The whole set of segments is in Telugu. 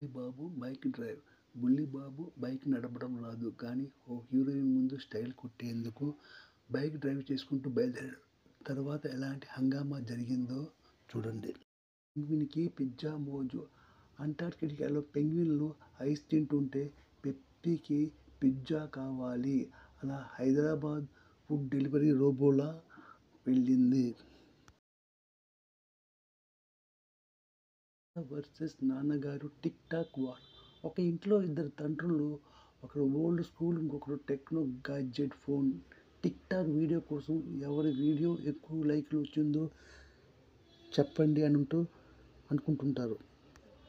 బాబు బైక్ డ్రైవ్. బుల్లిబాబు బైక్ నడపడం రాదు కానీ ఓ హీరోయిన్ ముందు స్టైల్ కొట్టేందుకు బైక్ డ్రైవ్ చేసుకుంటూ బయలుదేరాడు. తర్వాత ఎలాంటి హంగామా జరిగిందో చూడండి. పెంగ్విన్‌కి పిజ్జా మోజు. అంటార్కిటికాలో పెంగ్విన్‌లు ఐస్ తింటుంటే పెప్పీకి పిజ్జా కావాలి. అలా హైదరాబాద్ ఫుడ్ డెలివరీ రోబోలా వెళ్ళింది. వర్సెస్ నాన్నగారు టిక్ టాక్ వార్. ఒక ఇంట్లో ఇద్దరు తండ్రులు, ఒకరు ఓల్డ్ స్కూల్, ఇంకొకరు techno gadget phone. Tick talk video కోసం ఎవరి వీడియో ఎక్కువ లైక్లు వచ్చిందో చెప్పండి అనుకుంటుంటారు.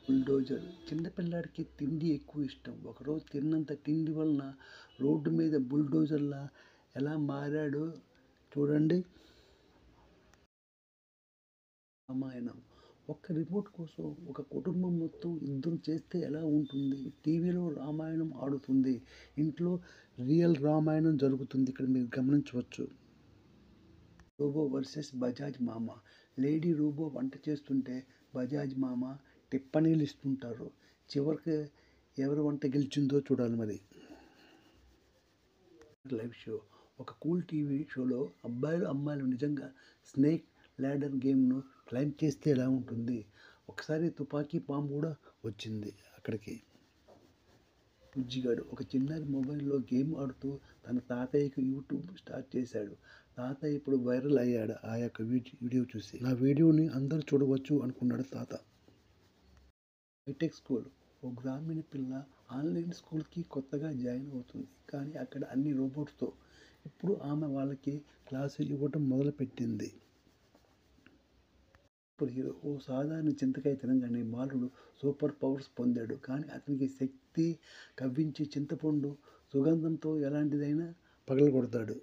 బుల్డోజర్. చిన్నపిల్లాడికి తిండి ఎక్కువ ఇష్టం. ఒకరోజు తిన్నంత తిండి వలన రోడ్డు మీద బుల్డోజర్లా ఎలా మారాడో చూడండి. రామాయణం. ఒక్క రిమోట్ కోసం ఒక కుటుంబం మొత్తం యుద్ధం చేస్తే ఎలా ఉంటుంది? టీవీలో రామాయణం ఆడుతుంది. ఇంట్లో రియల్ రామాయణం జరుగుతుంది. ఇక్కడ మీరు గమనించవచ్చు. రోబో వర్సెస్ బజాజ్ మామ. లేడీ రోబో వంట చేస్తుంటే బజాజ్ మామ టిప్పణీలు ఇస్తుంటారు. చివరికి ఎవరి వంట గెలిచిందో చూడాలి మరి. Live show. ఒక కూల్ టీవీ షోలో అబ్బాయిలు అమ్మాయిలు నిజంగా స్నేక్ ల్యాడర్ గేమ్ను క్లైమ్ చేస్తే ఎలా ఉంటుంది? ఒకసారి తుపాకీ బాంబు కూడా వచ్చింది అక్కడికి. బుజ్జిగాడు. ఒక చిన్నారి మొబైల్లో గేమ్ ఆడుతూ తన తాతయ్యకు యూట్యూబ్ స్టార్ట్ చేశాడు. తాతయ్య ఇప్పుడు వైరల్ అయ్యాడు ఆ యొక్క వీడియో చూసి. నా వీడియోని అందరూ చూడవచ్చు అనుకున్నాడు తాత. Hitech school. ఓ గ్రామీణ పిల్ల ఆన్లైన్ స్కూల్కి కొత్తగా జాయిన్ అవుతుంది. కానీ అక్కడ అన్ని రోబోట్స్తో. ఇప్పుడు ఆమె వాళ్ళకి క్లాసు ఇవ్వటం మొదలుపెట్టింది. Super hero. ఓ సాధారణ చింతకాయ తినగానే బాలుడు సూపర్ పవర్స్ పొందాడు. కానీ అతనికి శక్తి కవ్వించి చింతపండు సుగంధంతో ఎలాంటిదైనా పగలగొడతాడు.